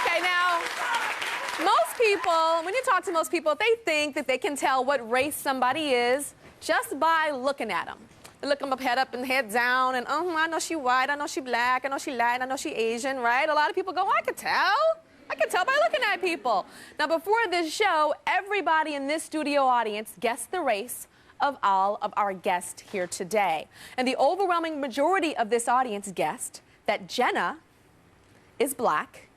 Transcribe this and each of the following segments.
Okay, now, most people, when you talk to most people, they think that they can tell what race somebody is just by looking at them. They look them up, head up and head down, and I know she white, I know she black, I know she Latin, I know she Asian, right? A lot of people go, I can tell. I can tell by looking at people. Now, before this show, everybody in this studio audience guessed the race of all of our guests here today. And the overwhelming majority of this audience guessed that Jenna is black,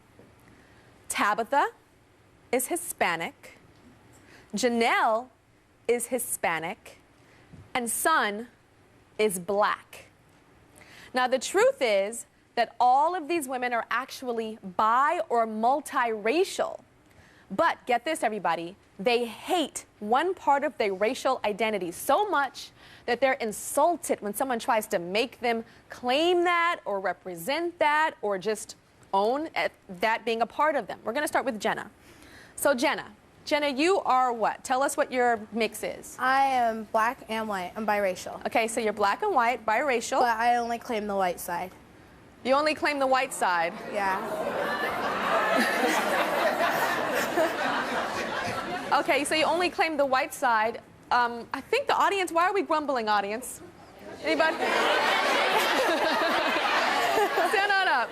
Tabitha is Hispanic, Janelle is Hispanic, and Sun is black. Now, the truth is that all of these women are actually bi or multiracial. But get this, everybody, they hate one part of their racial identity so much that they're insulted when someone tries to make them claim that or represent that or just own that being a part of them. We're going to start with Jenna. So Jenna, you are what? Tell us what your mix is. I am black and white. I'm biracial. Okay, so you're black and white, biracial. But I only claim the white side. You only claim the white side? Yeah. Okay, so you only claim the white side. I think the audience, why are we grumbling, audience? Anybody? Stand on up.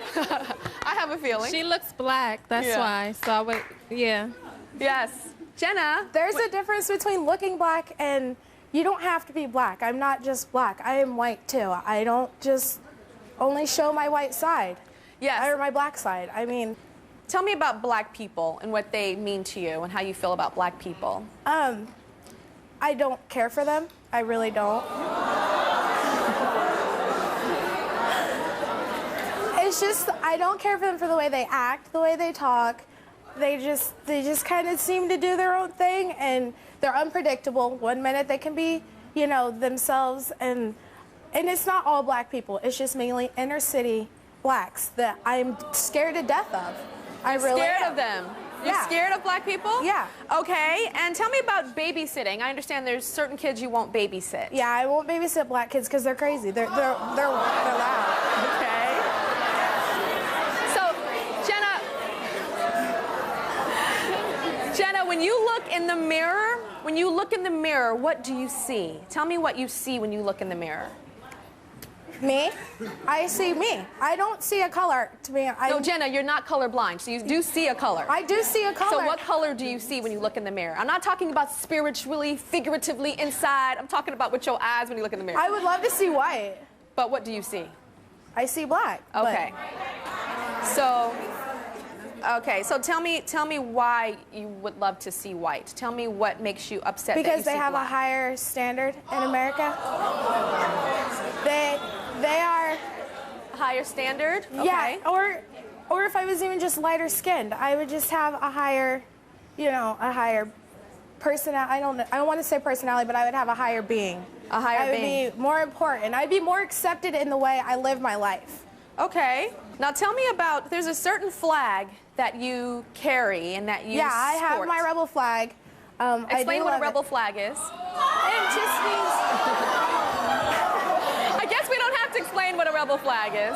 I have a feeling. She looks black, that's why. So I would, yeah. Yes. Jenna? There's a difference between looking black and you don't have to be black. I'm not just black. I am white too. I don't just only show my white side. Yes. Or my black side. I mean, tell me about black people and what they mean to you and how you feel about black people. I don't care for them. I really don't. It's just, I don't care for them for the way they act, the way they talk. They just kind of seem to do their own thing, and they're unpredictable. One minute they can be, you know, themselves, and it's not all black people. It's just mainly inner city blacks that I'm scared to death of. I really scared am. of them. You're scared of black people? Yeah. Okay, and tell me about babysitting. I understand there's certain kids you won't babysit. Yeah, I won't babysit black kids because they're crazy. They're loud. Okay. So, Jenna, when you look in the mirror, what do you see? Tell me what you see when you look in the mirror. Me? I see me. I don't see a color to me. No, Jenna, you're not colorblind, so you do see a color. I do see a color. So what color do you see when you look in the mirror? I'm not talking about spiritually, figuratively, inside. I'm talking about with your eyes when you look in the mirror. I would love to see white. But what do you see? I see black. Okay. So tell me why you would love to see white. Tell me what makes you upset that you see because they have black. a higher standard in America. They are higher standard? Okay. Yeah, or if I was even just lighter skinned, I would just have a higher, you know, a higher personality. I don't want to say personality, but I would have a higher being. A higher being. I would be more important. I'd be more accepted in the way I live my life. Okay. Now tell me about, there's a certain flag that you carry and that you Yeah, I have sport. my rebel flag. Explain what a rebel flag is. It just means... I guess we don't have to explain what a rebel flag is.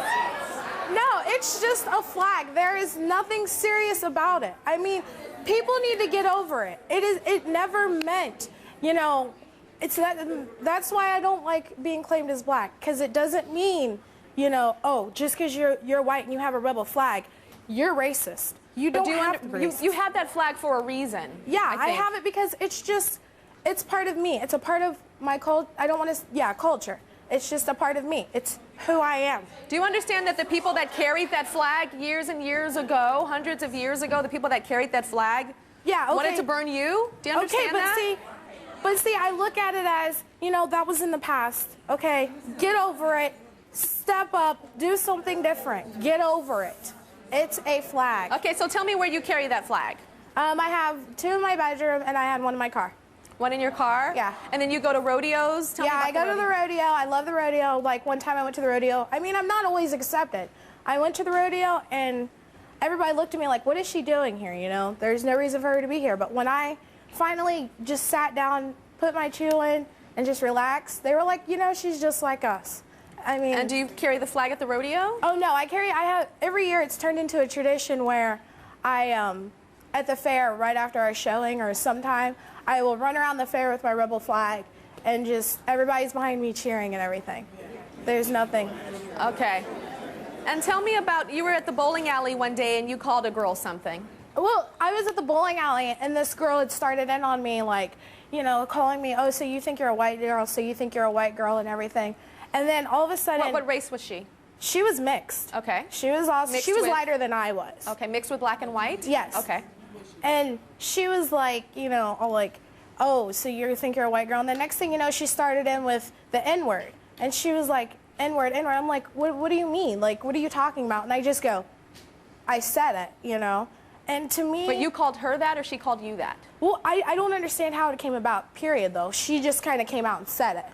No, it's just a flag. There is nothing serious about it. I mean, people need to get over it. It never meant, you know, that's why I don't like being claimed as black, because it doesn't mean, you know, oh, just because you're white and you have a rebel flag, you're racist. You don't have to be racist. You have that flag for a reason. Yeah, I have it because it's part of me. It's a part of my culture. I don't want to, culture. It's just a part of me. It's who I am. Do you understand that the people that carried that flag years and years ago, hundreds of years ago, the people that carried that flag wanted to burn you? Do you understand that? But see, I look at it as, you know, that was in the past. Okay, get over it. Step up. Do something different. Get over it. It's a flag. Okay, so tell me where you carry that flag. I have two in my bedroom, and I had one in my car. One in your car? Yeah. And then you go to rodeos? Tell me about I go to the rodeo. I love the rodeo. Like, one time I went to the rodeo. I mean, I'm not always accepted. I went to the rodeo, and everybody looked at me like, what is she doing here, you know? There's no reason for her to be here. But when I finally just sat down, put my chew in, and just relaxed, they were like, you know, she's just like us. I mean... And do you carry the flag at the rodeo? Oh, no. I have... Every year, it's turned into a tradition where At the fair, right after our showing or sometime, I will run around the fair with my rebel flag and just everybody's behind me cheering and everything. There's nothing. Okay. And tell me about, you were at the bowling alley one day and you called a girl something. Well, I was at the bowling alley and this girl had started in on me, like, you know, calling me, oh, so you think you're a white girl, so you think you're a white girl and everything. And then all of a sudden... What race was she? She was mixed. Okay. She was awesome. Mixed she was with... lighter than I was. Okay, mixed with black and white? Yes. Okay. And she was like, you know, all like, oh, so you think you're a white girl? And the next thing you know, she started in with the N-word. And she was like, N-word, N-word. I'm like, what do you mean? Like, what are you talking about? And I just go, I said it, you know? And to me... But you called her that or she called you that? Well, I don't understand how it came about, period, though. She just kind of came out and said it.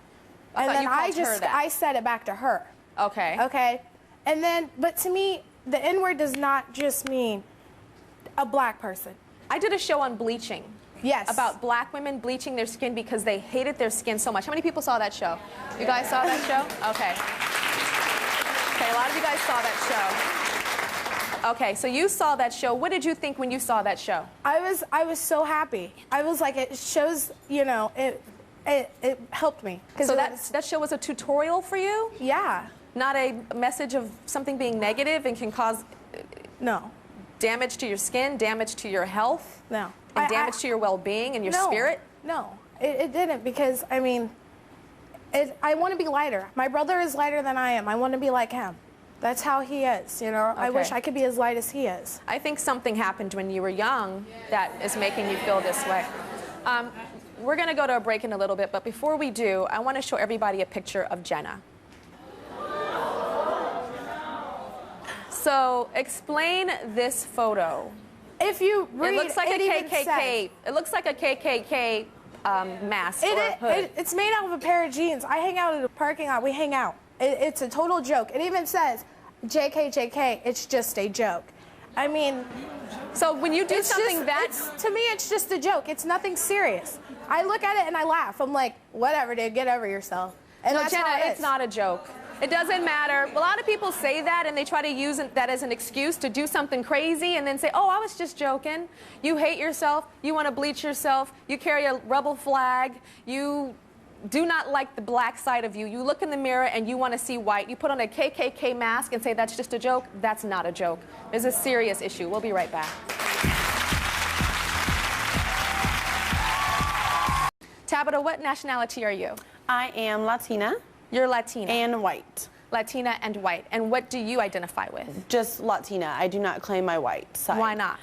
I and then I said it back to her. Okay. Okay? And then, but to me, the N-word does not just mean a black person. I did a show on bleaching. Yes. About black women bleaching their skin because they hated their skin so much. How many people saw that show? You guys saw that show? Okay. Okay, a lot of you guys saw that show. Okay, so you saw that show. What did you think when you saw that show? I was so happy. I was like, it shows, you know, it helped me. So that show was a tutorial for you? Yeah. Not a message of something being negative and can cause no damage to your skin, damage to your health? No. And damage to your well-being and your spirit? No, it didn't, because, I mean, I want to be lighter. My brother is lighter than I am. I want to be like him. That's how he is, you know? Okay. I wish I could be as light as he is. I think something happened when you were young that is making you feel this way. We're going to go to a break in a little bit, but before we do, I want to show everybody a picture of Jenna. So, explain this photo. If you read, it looks like a KKK. It looks like a KKK mask or hood. It's made out of a pair of jeans. I hang out at a parking lot. We hang out. It's a total joke. It even says, JK, JK, it's just a joke. I mean... So when you do something to me, it's just a joke. It's nothing serious. I look at it and I laugh. I'm like, whatever, dude, get over yourself. And no, Jenna, it's not a joke. It doesn't matter. A lot of people say that and they try to use that as an excuse to do something crazy and then say, oh, I was just joking. You hate yourself. You want to bleach yourself. You carry a rebel flag. You do not like the black side of you. You look in the mirror and you want to see white. You put on a KKK mask and say that's just a joke. That's not a joke. There's a serious issue. We'll be right back. Tabitha, what nationality are you? I am Latina. You're Latina. And white. Latina and white. And what do you identify with? Just Latina. I do not claim my white side. Why not?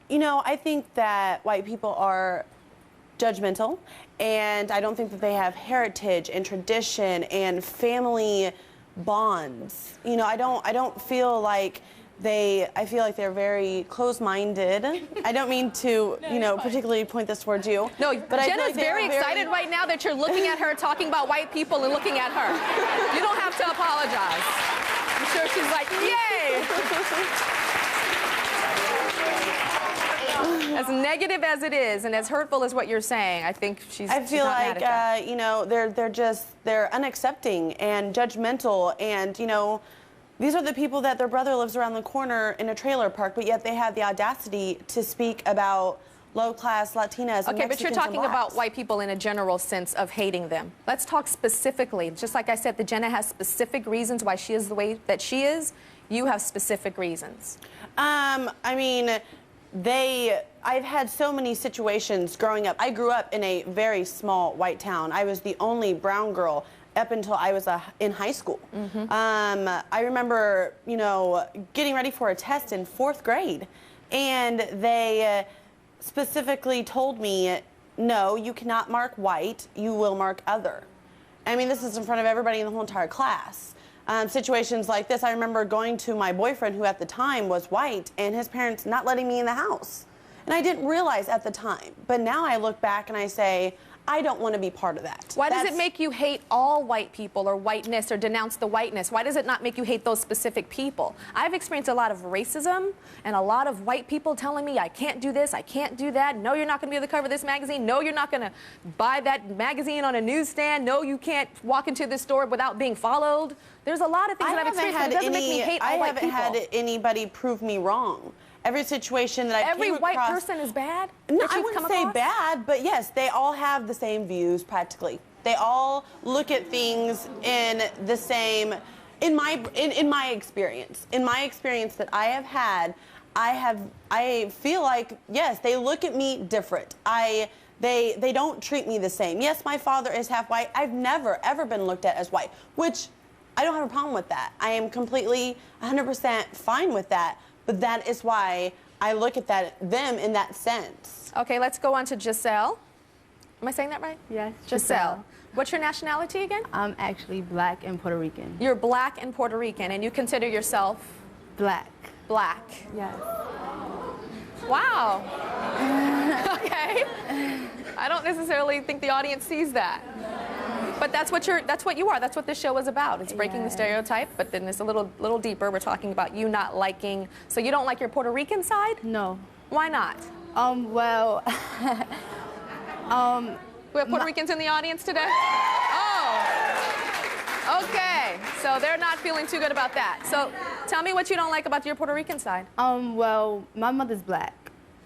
You know, I think that white people are judgmental, and I don't think that they have heritage and tradition and family bonds. You know, I don't feel like I feel like they're very closed-minded. I don't mean to, you know, particularly point this towards you. No, but Jenna's very excited right now that you're looking at her, talking about white people and looking at her. You don't have to apologize. I'm sure she's like, yay! As negative as it is and as hurtful as what you're saying, I think I feel like, you know, they're unaccepting and judgmental, and, you know, these are the people that their brother lives around the corner in a trailer park, but yet they have the audacity to speak about low-class Latinas and Okay, but you're Mexicans talking and about blacks. white people in a general sense of hating them. Let's talk specifically. Just like I said, that Jenna has specific reasons why she is the way that she is. You have specific reasons. I mean, I've had so many situations growing up. I grew up in a very small white town. I was the only brown girl up until I was in high school. Mm-hmm. I remember, you know, getting ready for a test in 4th grade, and they specifically told me, no, you cannot mark white, you will mark other. I mean, this is in front of everybody in the whole entire class. Situations like this, I remember going to my boyfriend, who at the time was white, and his parents not letting me in the house. And I didn't realize at the time, but now I look back and I say, I don't want to be part of that. Why does it make you hate all white people or whiteness or denounce the whiteness? Why does it not make you hate those specific people? I've experienced a lot of racism and a lot of white people telling me I can't do this, I can't do that. No, you're not going to be on the cover of this magazine. No, you're not going to buy that magazine on a newsstand. No, you can't walk into this store without being followed. There's a lot of things that I've experienced, but it doesn't make me hate all white people. I haven't had anybody prove me wrong. every situation that I Every came white across, person is bad? No, that I you've wouldn't come say across? bad, but yes, they all have the same views practically. They all look at things in the same, in my experience. In my experience that I have had, I feel like, yes, they look at me different. They don't treat me the same. Yes, my father is half white. I've never, ever been looked at as white, which I don't have a problem with that. I am completely 100% fine with that, but that is why I look at them in that sense. Okay, let's go on to Giselle. Am I saying that right? Yes, Giselle. What's your nationality again? I'm actually black and Puerto Rican. You're black and Puerto Rican, and you consider yourself Black. black. Yes. Wow. Okay. I don't necessarily think the audience sees that. But that's what you are. That's what this show is about. It's breaking the stereotype, but then it's a little deeper. We're talking about you not liking. So you don't like your Puerto Rican side? No. Why not? Well, We have Puerto Ricans in the audience today? Oh. Okay. So they're not feeling too good about that. So tell me what you don't like about your Puerto Rican side. well, my mother's black,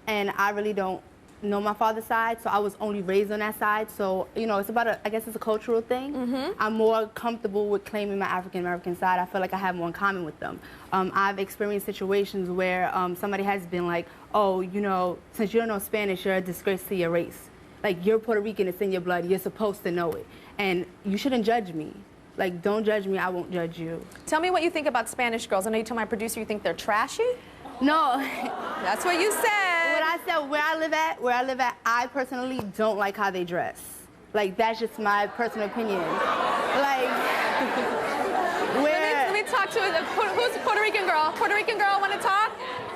and I really don't know my father's side, so I was only raised on that side. So, you know, it's about I guess it's a cultural thing. I'm more comfortable with claiming my African American side. I feel like I have more in common with them. I've experienced situations where somebody has been like, oh, you know, since you don't know Spanish, you're a disgrace to your race. Like, you're Puerto Rican, it's in your blood, you're supposed to know it. And you shouldn't judge me. Like, don't judge me, I won't judge you. Tell me what you think about Spanish girls. I know you told my producer you think they're trashy. No. That's what you said. What I said, where I live at, I personally don't like how they dress. Like, that's just my personal opinion. Like, Let me talk to who's a Puerto Rican girl? Puerto Rican girl, want to talk?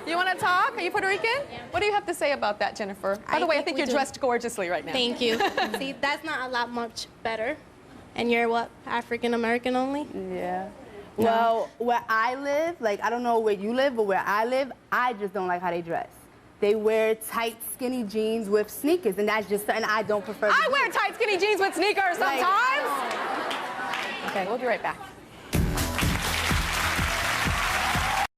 You want to talk? Are you Puerto Rican? Yeah. What do you have to say about that, Jennifer? By the way, I think you're dressed gorgeously right now. Thank you. See, that's not a lot much better. And you're what, African American only? Yeah. Well, where I live, like, I don't know where you live, but where I live, I just don't like how they dress. They wear tight, skinny jeans with sneakers, and that's just something I don't prefer to I do. wear tight, skinny jeans with sneakers sometimes. Okay, we'll be right back.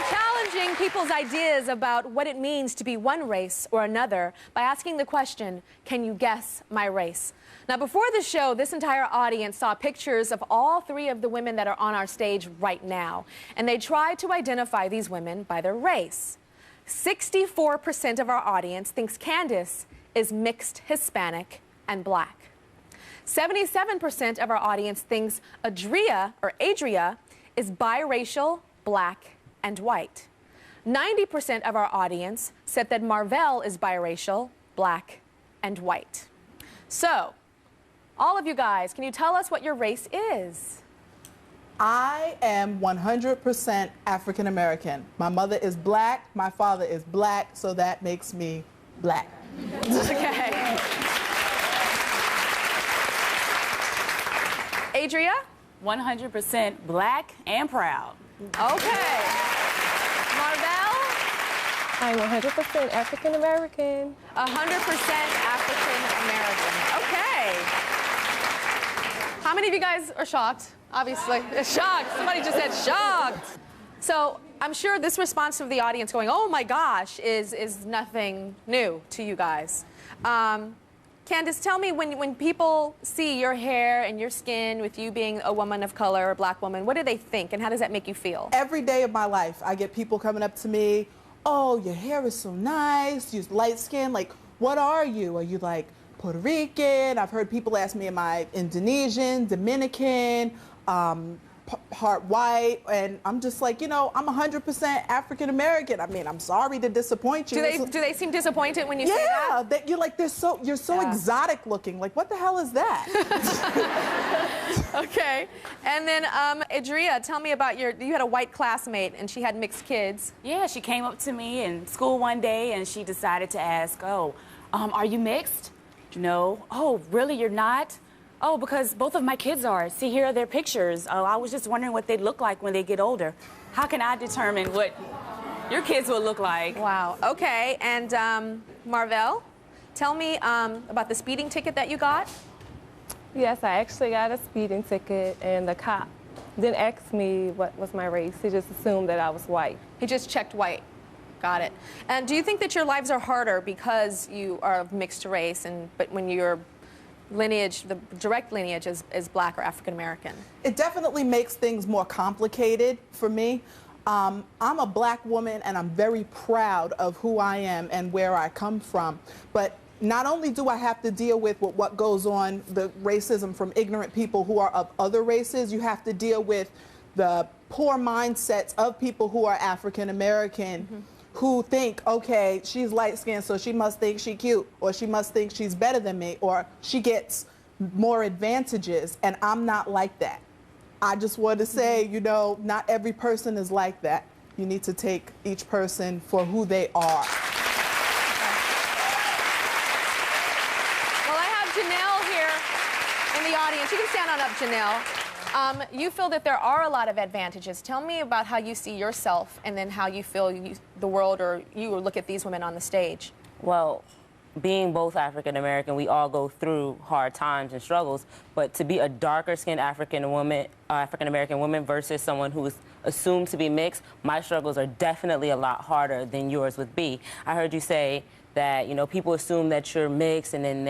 Challenging people's ideas about what it means to be one race or another by asking the question, can you guess my race? Now, before the show, this entire audience saw pictures of all three of the women that are on our stage right now, and they tried to identify these women by their race. 64% of our audience thinks Candace is mixed Hispanic and black. 77% of our audience thinks Adria is biracial, black, and white. 90% of our audience said that Marvell is biracial, black, and white. So, all of you guys, can you tell us what your race is? I am 100% African American. My mother is black, my father is black, so that makes me black. Okay. Adria? 100% black and proud. Okay. Marvell? I'm 100% African American. 100% African American. Okay. How many of you guys are shocked? Obviously. Shocked. Somebody just said shocked. So I'm sure this response from the audience going, oh my gosh, is nothing new to you guys. Candace, tell me, when people see your hair and your skin with you being a woman of color, a black woman, what do they think and how does that make you feel? Every day of my life, I get people coming up to me, oh, your hair is so nice, you're light skin, like, what are you? Are you like Puerto Rican? I've heard people ask me, am I Indonesian, Dominican, part white, and I'm just like, you know, I'm 100% African American. I mean, I'm sorry to disappoint you. Do they seem disappointed when you say that? Yeah, you're like, you're so exotic looking. Like, what the hell is that? Okay. And then, Adria, tell me about you had a white classmate and she had mixed kids. Yeah, she came up to me in school one day and she decided to ask, oh, are you mixed? No. Oh, really, you're not? Oh, because both of my kids are. See, here are their pictures. Oh, I was just wondering what they'd look like when they get older. How can I determine what your kids will look like? Wow. Okay. And Marvell, tell me about the speeding ticket that you got. Yes, I actually got a speeding ticket, and the cop didn't ask me what was my race. He just assumed that I was white. He just checked white. Got it. And do you think that your lives are harder because you are of mixed race, but when your lineage, the direct lineage is black or African American? It definitely makes things more complicated for me. I'm a black woman and I'm very proud of who I am and where I come from. But not only do I have to deal with what goes on, the racism from ignorant people who are of other races, you have to deal with the poor mindsets of people who are African American, who think, okay, she's light-skinned, so she must think she's cute, or she must think she's better than me, or she gets more advantages, and I'm not like that. I just want to say, you know, not every person is like that. You need to take each person for who they are. Well, I have Janelle here in the audience. You can stand on up, Janelle. You feel that there are a lot of advantages. Tell me about how you see yourself and then how you feel the world or you look at these women on the stage. Well, being both African American, we all go through hard times and struggles, but to be a darker skinned African American woman versus someone who is assumed to be mixed, my struggles are definitely a lot harder than yours would be. I heard you say that, you know, people assume that you're mixed and then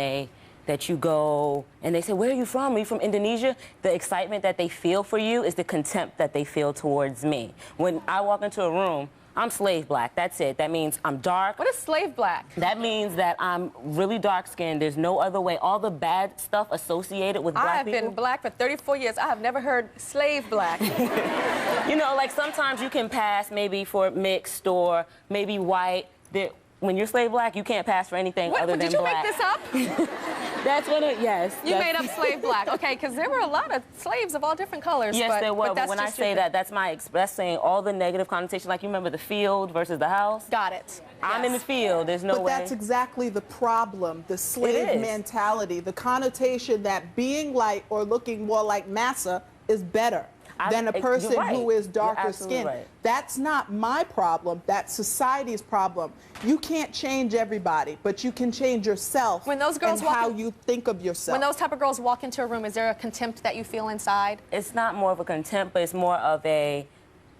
that you go and they say, where are you from? Are you from Indonesia? The excitement that they feel for you is the contempt that they feel towards me. When I walk into a room, I'm slave black, that's it. That means I'm dark. What is slave black? That means that I'm really dark skinned. There's no other way. All the bad stuff associated with black people. I have been black for 34 years. I have never heard slave black. You know, like sometimes you can pass maybe for mixed or maybe white. When you're slave black, you can't pass for anything other than black. Did you make this up? That's what it, yes. You made up slave black. Okay, because there were a lot of slaves of all different colors. Yes, there were, but when I say that, that's saying all the negative connotation. Like, you remember the field versus the house? Got it. I'm in the field. There's no way. But that's exactly the problem, the slave mentality, the connotation that being light or looking more like massa is better than a person who is darker skinned. Right. That's not my problem. That's society's problem. You can't change everybody, but you can change yourself when those girls and how you think of yourself. When those type of girls walk into a room, is there a contempt that you feel inside? It's not more of a contempt, but it's more of a,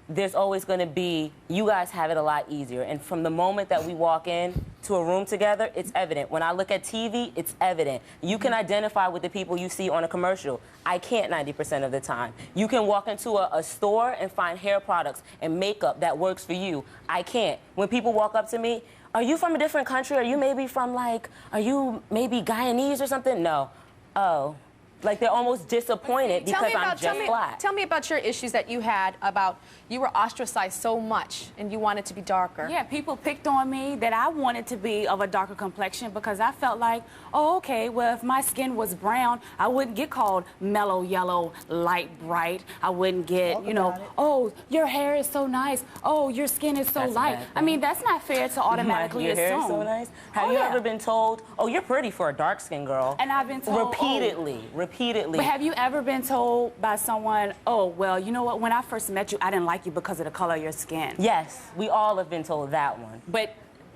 there's always going to be, you guys have it a lot easier. And from the moment that we walk in to a room together, it's evident. When I look at TV, it's evident. You can identify with the people you see on a commercial. I can't 90% of the time. You can walk into a store and find hair products and makeup that works for you. I can't. When people walk up to me, are you from a different country? Are you maybe from like, are you maybe Guyanese or something? No. Oh. Like, they're almost disappointed because I'm just black. Tell me about your issues that you had about you were ostracized so much and you wanted to be darker. Yeah, people picked on me that I wanted to be of a darker complexion because I felt like, oh, okay, well, if my skin was brown, I wouldn't get called mellow yellow, light bright. I wouldn't get, you know, oh, your hair is so nice. Oh, your skin is so light. I mean, that's not fair to automatically assume. Your hair is so nice. Have you ever been told, oh, you're pretty for a dark-skinned girl? And I've been told repeatedly. But have you ever been told by someone, oh, well, you know what, when I first met you, I didn't like you because of the color of your skin? Yes, we all have been told that one. But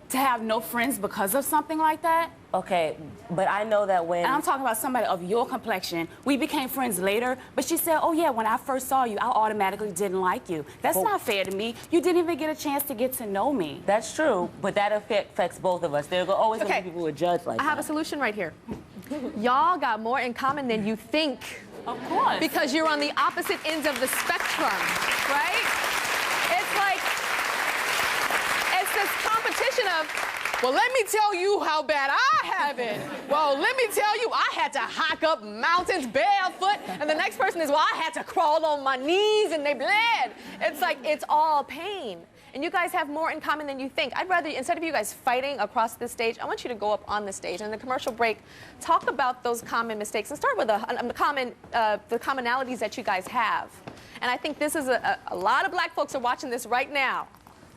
to have no friends because of something like that? Okay, but I know that when... And I'm talking about somebody of your complexion. We became friends later, but she said, oh, yeah, when I first saw you, I automatically didn't like you. That's not fair to me. You didn't even get a chance to get to know me. That's true, but that affects both of us. There are always going to be people who would judge like that. I have a solution right here. Y'all got more in common than you think. Of course. Because you're on the opposite ends of the spectrum, right? It's like, it's this competition of, well, let me tell you how bad I have it. Well, let me tell you, I had to hike up mountains barefoot. And the next person is, well, I had to crawl on my knees and they bled. It's like, it's all pain. And you guys have more in common than you think. I'd rather, instead of you guys fighting across the stage, I want you to go up on the stage. And in the commercial break, talk about those common mistakes and start with the commonalities that you guys have. And I think this is a lot of black folks are watching this right now.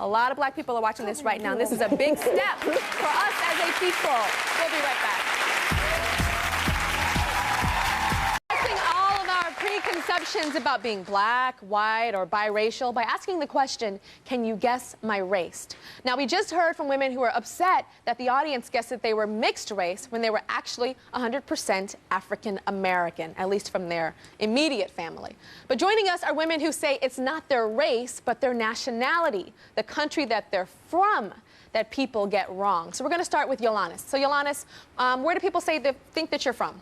A lot of black people are watching this right now. And this is a big step for us as a people. We'll be right back. All of our preconceived misconceptions about being black, white, or biracial by asking the question, can you guess my race? Now, we just heard from women who were upset that the audience guessed that they were mixed race when they were actually 100% African American, at least from their immediate family. But joining us are women who say it's not their race, but their nationality, the country that they're from, that people get wrong. So we're going to start with Yolanis. So Yolanis, where do people say they think that you're from?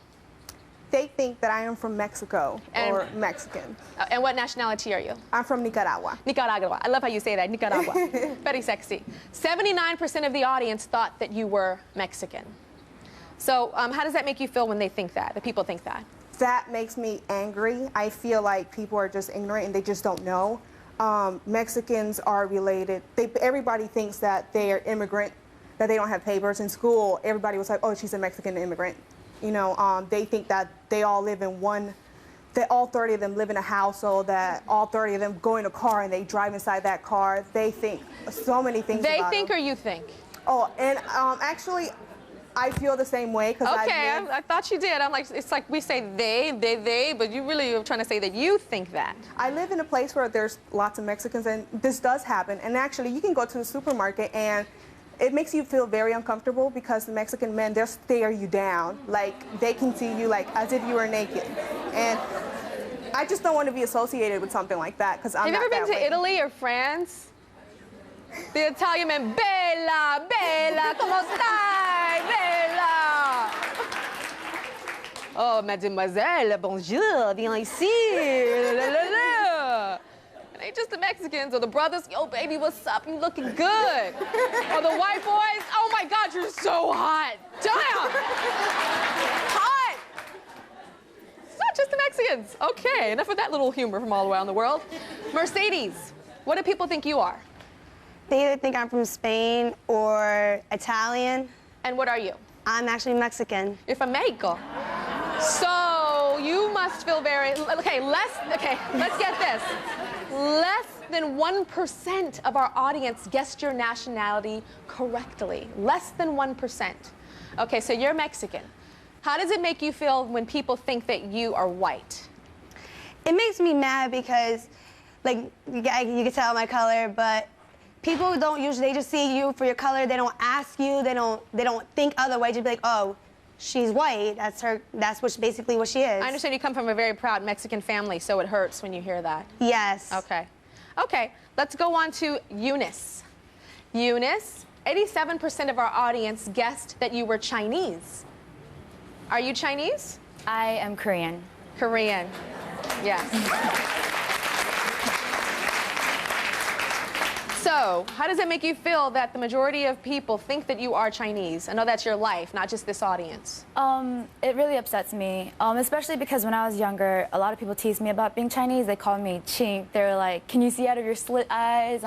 They think that I am from Mexico or Mexican. And what nationality are you? I'm from Nicaragua. Nicaragua. I love how you say that, Nicaragua. Very sexy. 79% of the audience thought that you were Mexican. So how does that make you feel when they think that, the people think that? That makes me angry. I feel like people are just ignorant and they just don't know. Mexicans are related. Everybody thinks that they are immigrant, that they don't have papers. In school, everybody was like, oh, she's a Mexican immigrant. You know, they think that they all live in one, that all 30 of them live in a household, that all 30 of them go in a car and they drive inside that car. They think so many things about They think them. or you think? Oh, and actually, I feel the same way. Okay, I thought you did. I'm like, it's like we say they, but you really are trying to say that you think that. I live in a place where there's lots of Mexicans, and this does happen. And actually, you can go to the supermarket and it makes you feel very uncomfortable because the Mexican men, they'll stare you down. Like, they can see you like as if you were naked. And I just don't want to be associated with something like that because I'm not that way. Have you ever been to Italy or France? The Italian men, Bella, Bella, como stai, Bella? Oh, mademoiselle, bonjour, viens ici, la, la, la. It ain't just the Mexicans or the brothers, yo, baby, what's up? You looking good. Or the white boys, oh my God, you're so hot. Damn. Hot. It's not just the Mexicans. Okay, enough of that little humor from all around the world. Mercedes, what do people think you are? They either think I'm from Spain or Italian. And what are you? I'm actually Mexican. You're from Mexico. So you must feel very, okay, let's get this. Less than 1% of our audience guessed your nationality correctly. Less than 1%. Okay, so you're Mexican. How does it make you feel when people think that you are white? It makes me mad because, like, you can tell my color, but people don't usually, they just see you for your color. They don't ask you. They don't think otherwise. You'd be like, oh, she's white. That's basically what she is. I understand you come from a very proud Mexican family, so it hurts when you hear that. Yes. Okay. Okay, let's go on to Eunice. Eunice, 87% of our audience guessed that you were Chinese. Are you Chinese? I am Korean. Korean. Yes. So, how does it make you feel that the majority of people think that you are Chinese? I know that's your life, not just this audience. It really upsets me, especially because when I was younger, a lot of people teased me about being Chinese. They called me chink. They were like, can you see out of your slit eyes?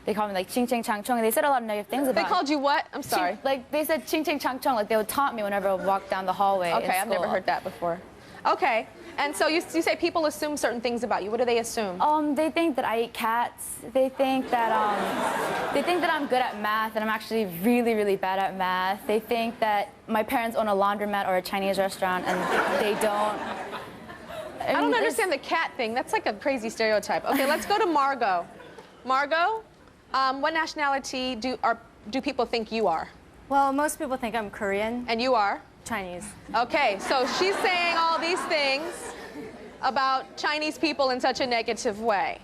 They called me like ching ching chang chong. They said a lot of negative things about me. They called you what? I'm sorry. Like they said ching ching chang chong. Like they would taunt me whenever I would walk down the hallway. Okay, I've never heard that before. Okay. And so you say people assume certain things about you. What do they assume? They think that I eat cats. They think that I'm good at math, and I'm actually really, really bad at math. They think that my parents own a laundromat or a Chinese restaurant, and they don't. I don't understand the cat thing. That's like a crazy stereotype. Okay, let's go to Margot. Margot, what nationality do people think you are? Well, most people think I'm Korean. And you are? Chinese. Okay, so she's saying all these things about Chinese people in such a negative way.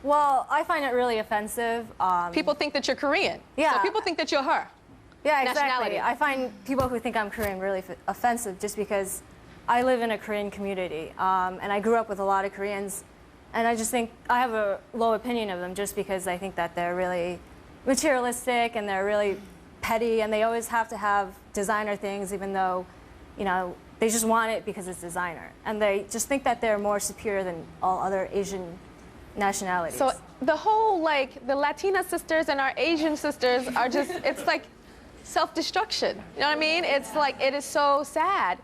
Well, I find it really offensive. People think that you're Korean. Yeah. So people think that you're her. Yeah, nationality. exactly. I find people who think I'm Korean really offensive just because I live in a Korean community, and I grew up with a lot of Koreans, and I just think I have a low opinion of them just because I think that they're really materialistic and they're really petty, and they always have to have designer things even though, you know, they just want it because it's designer. And they just think that they're more superior than all other Asian nationalities. So the whole, like, the Latina sisters and our Asian sisters are just, it's like self-destruction. You know what I mean? It's like, it is so sad.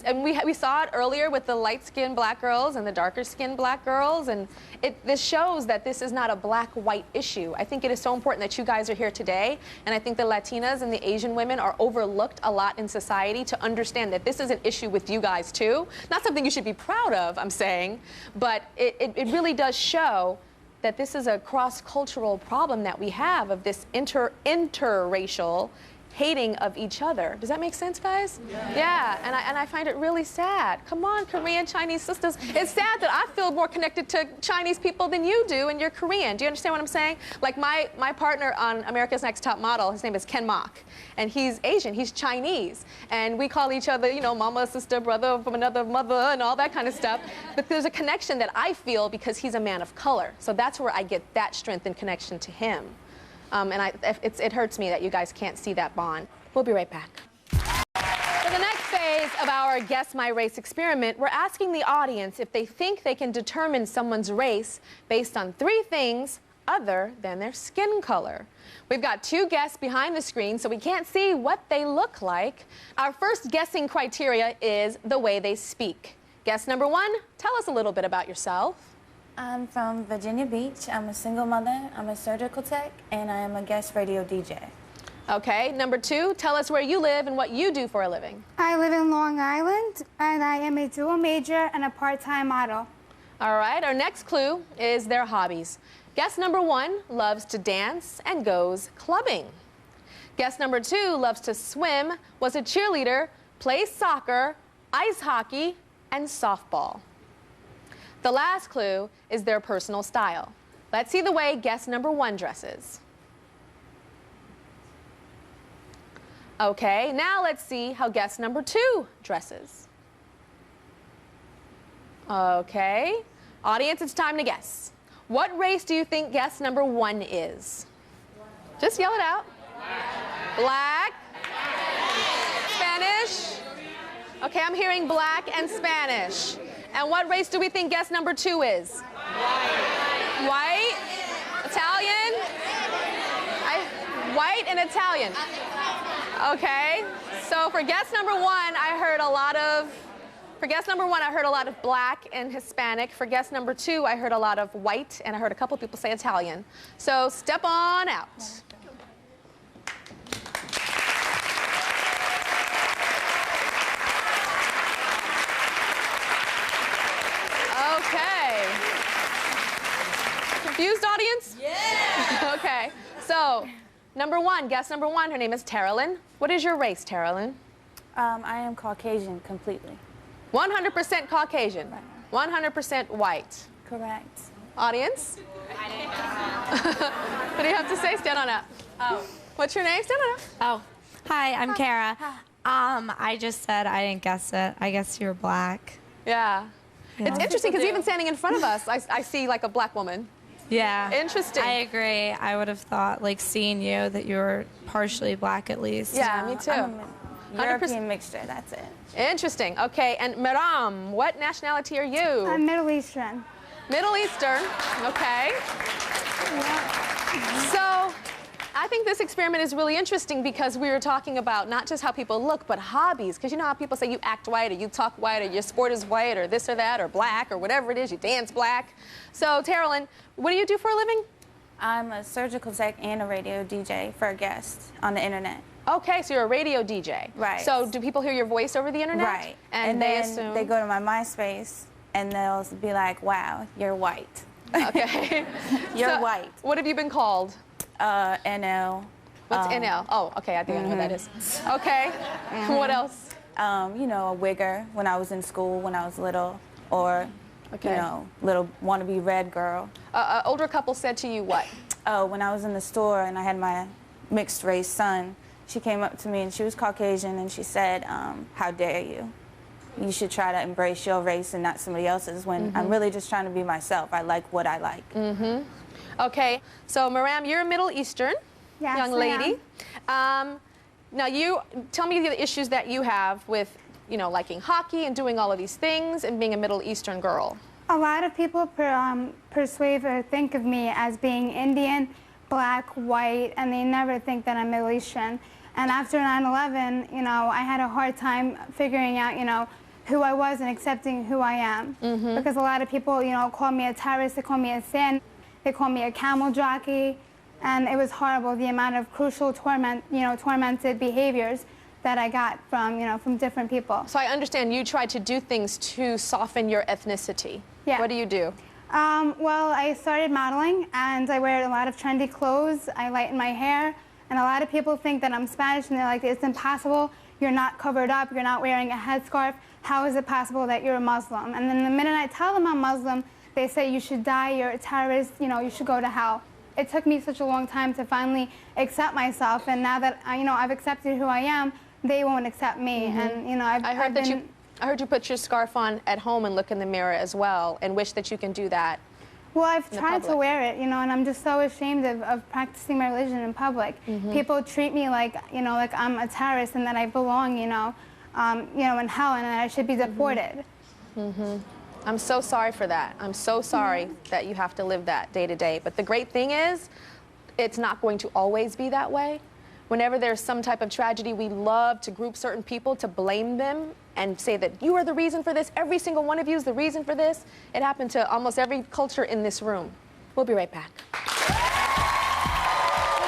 And we saw it earlier with the light-skinned black girls and the darker-skinned black girls, and this shows that this is not a black-white issue. I think it is so important that you guys are here today, and I think the Latinas and the Asian women are overlooked a lot in society to understand that this is an issue with you guys too. Not something you should be proud of, I'm saying, but it really does show that this is a cross-cultural problem that we have of this interracial hating of each other. Does that make sense, guys? Yeah, and I find it really sad. Come on, Korean, Chinese sisters. It's sad that I feel more connected to Chinese people than you do, and you're Korean. Do you understand what I'm saying? Like my partner on America's Next Top Model, his name is Ken Mok, and he's Asian, he's Chinese, and we call each other, you know, mama, sister, brother from another mother, and all that kind of stuff. But there's a connection that I feel because he's a man of color. So that's where I get that strength and connection to him. It hurts me that you guys can't see that bond. We'll be right back. For the next phase of our Guess My Race experiment, we're asking the audience if they think they can determine someone's race based on 3 things other than their skin color. We've got 2 guests behind the screen, so we can't see what they look like. Our first guessing criteria is the way they speak. Guess number 1, tell us a little bit about yourself. I'm from Virginia Beach. I'm a single mother. I'm a surgical tech, and I am a guest radio DJ. Okay, number 2, tell us where you live and what you do for a living. I live in Long Island, and I am a dual major and a part-time model. All right, our next clue is their hobbies. Guest number 1 loves to dance and goes clubbing. Guest number 2 loves to swim, was a cheerleader, plays soccer, ice hockey, and softball. The last clue is their personal style. Let's see the way guest number 1 dresses. Okay, now let's see how guest number 2 dresses. Okay, audience, it's time to guess. What race do you think guest number 1 is? Just yell it out. Black? Spanish? Okay, I'm hearing black and Spanish. And what race do we think guest number 2 is? White. White? Italian? White and Italian. Okay. So for guest number 1, I heard a lot of black and Hispanic. For guest number 2, I heard a lot of white, and I heard a couple people say Italian. So step on out. Okay. Confused audience? Yeah. Okay. So, number 1, guest number 1, her name is Taralyn. What is your race, Taralyn? I am Caucasian completely. 100% Caucasian. 100% white. Correct. Audience? What do you have to say? Stand on up. Oh. What's your name? Stand on up. Oh. Hi, I'm Kara. I just said I didn't guess it. I guess you're black. Yeah. It's interesting because even standing in front of us, I see like a black woman. Yeah. Interesting. I agree. I would have thought, like, seeing you, that you were partially black at least. Yeah, me too. I'm a European mixture, that's it. Interesting. Okay, and Meram, what nationality are you? I'm Middle Eastern. Middle Eastern. Okay. Yeah. So, I think this experiment is really interesting because we were talking about not just how people look, but hobbies. Because you know how people say you act white, or you talk white, or your sport is white, or this or that, or black, or whatever it is, you dance black. So, Taralyn, what do you do for a living? I'm a surgical tech and a radio DJ for a guest on the internet. Okay, so you're a radio DJ. Right. So do people hear your voice over the internet? Right. And they assume? They go to my MySpace and they'll be like, wow, you're white. Okay. You're white. What have you been called? NL. What's NL? Oh, okay, I think I know what that is. Okay. What else? You know, a wigger when I was in school when I was little, or, you know, little wannabe red girl. Older couple said to you what? Oh, when I was in the store and I had my mixed race son, she came up to me and she was Caucasian and she said, how dare you? You should try to embrace your race and not somebody else's, when I'm really just trying to be myself. I like what I like. Okay, so Meram, you're a Middle Eastern young lady. Now you, tell me the issues that you have with, you know, liking hockey and doing all of these things and being a Middle Eastern girl. A lot of people perceive or think of me as being Indian, black, white, and they never think that I'm Middle Eastern. And after 9/11, you know, I had a hard time figuring out, you know, who I was and accepting who I am. Because a lot of people, you know, call me a terrorist, they call me a sin, they call me a camel jockey, and it was horrible, the amount of crucial tormented behaviors that I got from, you know, from different people. So I understand you tried to do things to soften your ethnicity. Yeah. What do you do? Well, I started modeling, and I wear a lot of trendy clothes. I lighten my hair, and a lot of people think that I'm Spanish, and they're like, it's impossible. You're not covered up. You're not wearing a headscarf. How is it possible that you're a Muslim? And then the minute I tell them I'm Muslim, they say, you should die, you're a terrorist, you know, you should go to hell. It took me such a long time to finally accept myself, and now that you know, I've accepted who I am, they won't accept me. And you know, I heard you put your scarf on at home and look in the mirror as well, and wish that you can do that. Well, I've tried to wear it, you know, and I'm just so ashamed of practicing my religion in public. People treat me like, you know, like I'm a terrorist and that I belong, you know, in hell, and that I should be deported. I'm so sorry for that. I'm so sorry that you have to live that day to day. But the great thing is, it's not going to always be that way. Whenever there's some type of tragedy, we love to group certain people to blame them and say that you are the reason for this. Every single one of you is the reason for this. It happened to almost every culture in this room. We'll be right back. The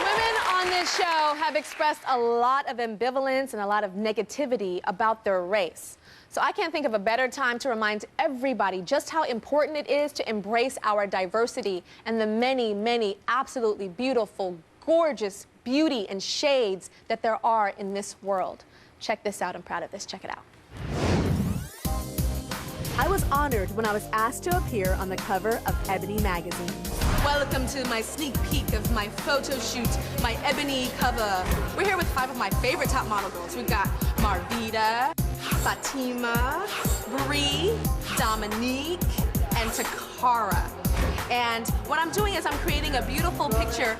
women on this show have expressed a lot of ambivalence and a lot of negativity about their race. So I can't think of a better time to remind everybody just how important it is to embrace our diversity and the many, many absolutely beautiful, gorgeous beauty and shades that there are in this world. Check this out. I'm proud of this. Check it out. I was honored when I was asked to appear on the cover of Ebony magazine. Welcome to my sneak peek of my photo shoot, my Ebony cover. We're here with 5 of my favorite top model girls. We've got Marvita, Fatima, Bree, Dominique, and Takara. And what I'm doing is I'm creating a beautiful picture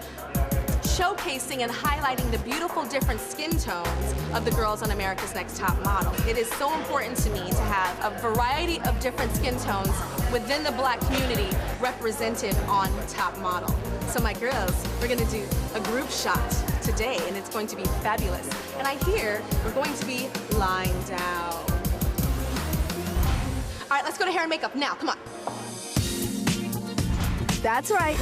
showcasing and highlighting the beautiful different skin tones of the girls on America's Next Top Model. It is so important to me to have a variety of different skin tones within the Black community represented on Top Model. So my girls, we're gonna do a group shot today, and it's going to be fabulous. And I hear we're going to be lying down. All right, let's go to hair and makeup now, come on. That's right.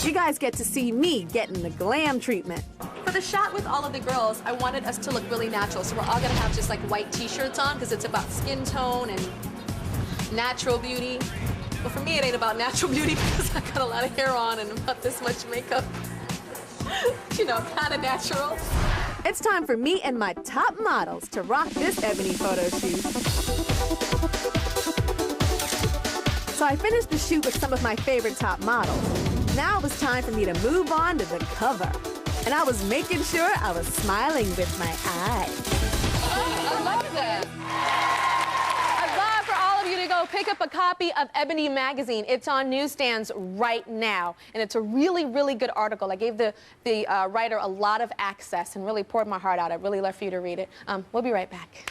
You guys get to see me getting the glam treatment. For the shot with all of the girls, I wanted us to look really natural, so we're all gonna have just like white t-shirts on because it's about skin tone and natural beauty. But for me, it ain't about natural beauty because I got a lot of hair on and about this much makeup. You know, kind of natural. It's time for me and my top models to rock this Ebony photo shoot. So I finished the shoot with some of my favorite top models. Now it was time for me to move on to the cover. And I was making sure I was smiling with my eyes. I love this. I'd love for all of you to go pick up a copy of Ebony magazine. It's on newsstands right now. And it's a really, really good article. I gave the writer a lot of access and really poured my heart out. I'd really love for you to read it. We'll be right back.